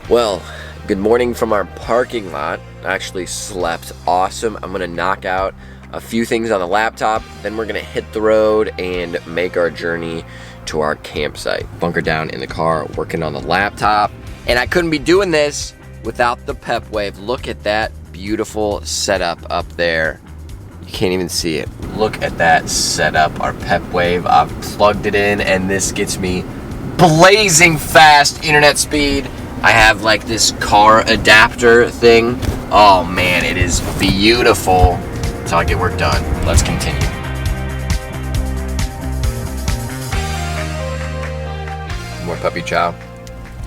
Well, good morning from our parking lot. I actually slept awesome. I'm gonna knock out a few things on the laptop, then we're gonna hit the road and make our journey to our campsite. Bunker down in the car, working on the laptop. And I couldn't be doing this without the Pep Wave. Look at that beautiful setup up there. You can't even see it. Look at that setup, our Pep Wave. I've plugged it in and this gets me blazing fast internet speed. I have like this car adapter thing. Oh man, it is beautiful. That's how I get work done. Let's continue. More puppy chow.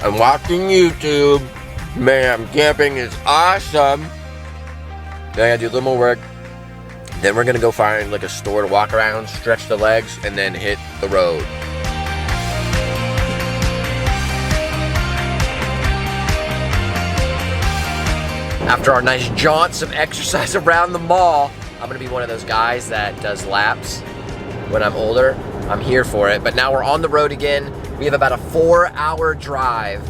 I'm watching YouTube. Man, camping is awesome. Then I gotta do a little more work. Then we're gonna go find like a store to walk around, stretch the legs, and then hit the road. After our nice jaunts of exercise around the mall, I'm gonna be one of those guys that does laps when I'm older. I'm here for it, but now we're on the road again. We have about a 4-hour drive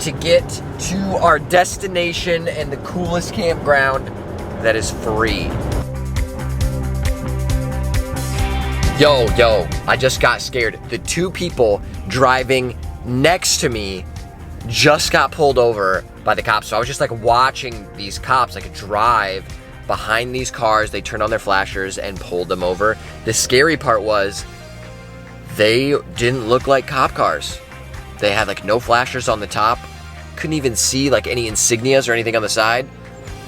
to get to our destination and the coolest campground that is free. Yo, I just got scared. The two people driving next to me just got pulled over by the cops. So I was just like watching these cops like drive behind these cars. They turned on their flashers and pulled them over. The scary part was they didn't look like cop cars. They had like no flashers on the top. Couldn't even see like any insignias or anything on the side.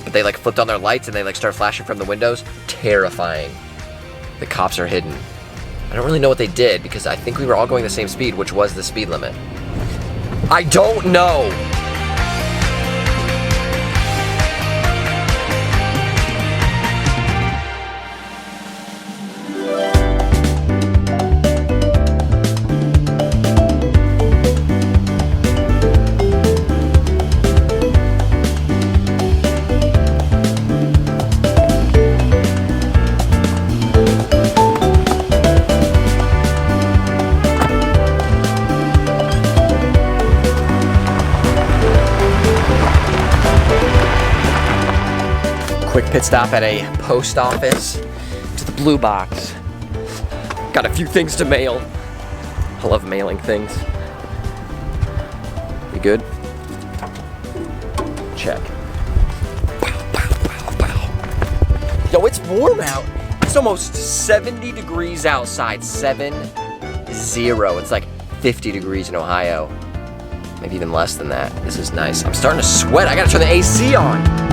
But they like flipped on their lights and they like start flashing from the windows. Terrifying. The cops are hidden. I don't really know what they did because I think we were all going the same speed, which was the speed limit. I don't know. Quick pit stop at a post office to the blue box. Got a few things to mail. I love mailing things. You good? Check. Yo, it's warm out. It's almost 70 degrees outside. 70. It's like 50 degrees in Ohio. Maybe even less than that. This is nice. I'm starting to sweat. I gotta turn the AC on.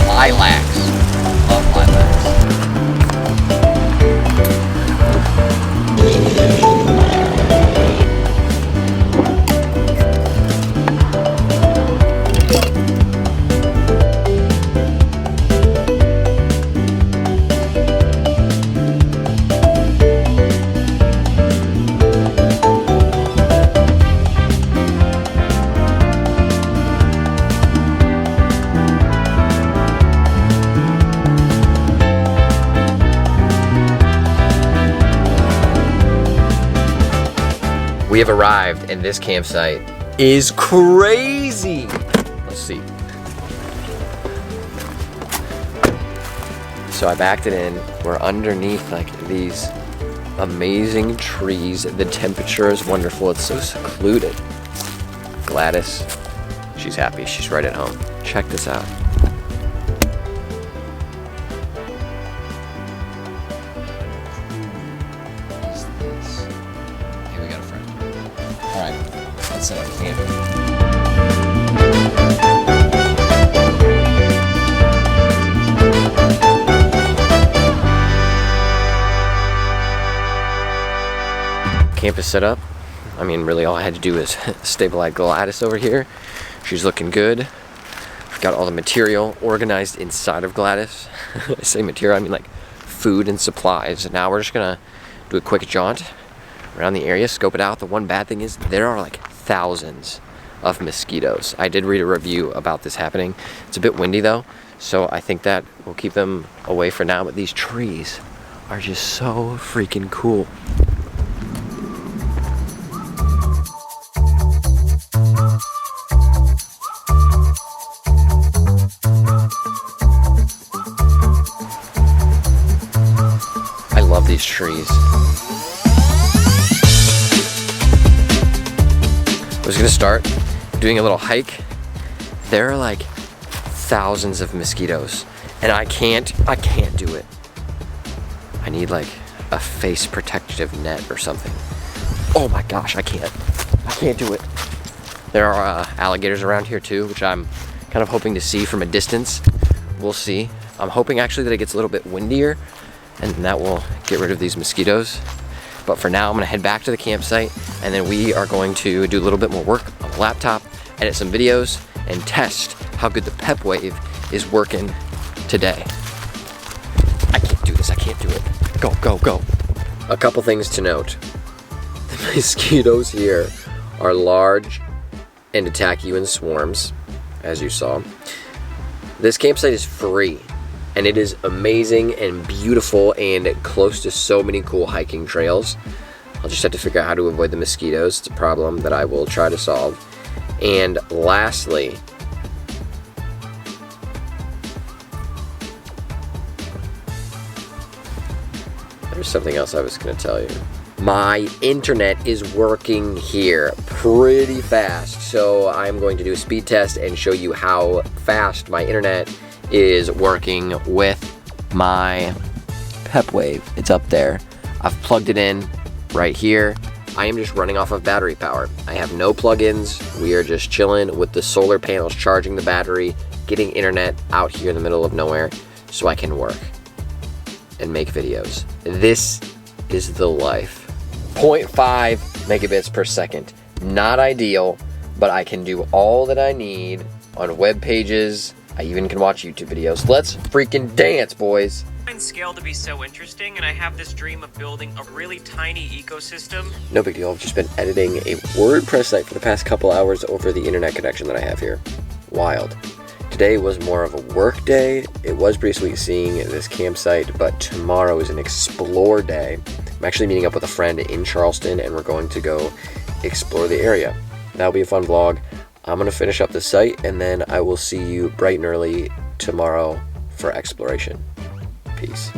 Lilacs. Love lilacs. We have arrived and this campsite is crazy. Let's see. So I backed it in. We're underneath like these amazing trees. The temperature is wonderful. It's so secluded. Gladys, she's happy. She's right at home. Check this out. Let's set up camp. Camp is set up. I mean, really all I had to do is stabilize Gladys over here. She's looking good. We've got all the material organized inside of Gladys. I say material, I mean like food and supplies. And now we're just gonna do a quick jaunt around the area, scope it out. The one bad thing is there are like thousands of mosquitoes. I did read a review about this happening. It's a bit windy though, so I think that will keep them away for now, but these trees are just so freaking cool. I love these trees. I was gonna start doing a little hike. There are like thousands of mosquitoes, and I can't do it. I need like a face protective net or something. Oh my gosh, I can't do it. There are alligators around here too, which I'm kind of hoping to see from a distance. We'll see. I'm hoping actually that it gets a little bit windier, and that will get rid of these mosquitoes. But for now, I'm gonna head back to the campsite, and then we are going to do a little bit more work on the laptop, edit some videos, and test how good the Pep Wave is working today. I can't do this, I can't do it. Go, go, go. A couple things to note. The mosquitoes here are large and attack you in swarms, as you saw. This campsite is free, and it is amazing and beautiful and close to so many cool hiking trails. I'll just have to figure out how to avoid the mosquitoes. It's a problem that I will try to solve. And lastly, there's something else I was going to tell you. My internet is working here pretty fast, so I'm going to do a speed test and show you how fast my internet is working with my Pep Wave. It's up there. I've plugged it in right here. I am just running off of battery power. I have no plugins. We are just chilling with the solar panels charging the battery, getting internet out here in the middle of nowhere so I can work and make videos. This is the life. 0.5 megabits per second. Not ideal, but I can do all that I need on web pages. I even can watch YouTube videos. Let's freaking dance, boys. I find scale to be so interesting, and I have this dream of building a really tiny ecosystem. No big deal. I've just been editing a WordPress site for the past couple hours over the internet connection that I have here. Wild. Today was more of a work day. It was pretty sweet seeing this campsite, but tomorrow is an explore day. I'm actually meeting up with a friend in Charleston, and we're going to go explore the area. That'll be a fun vlog. I'm going to finish up the site, and then I will see you bright and early tomorrow for exploration. Peace.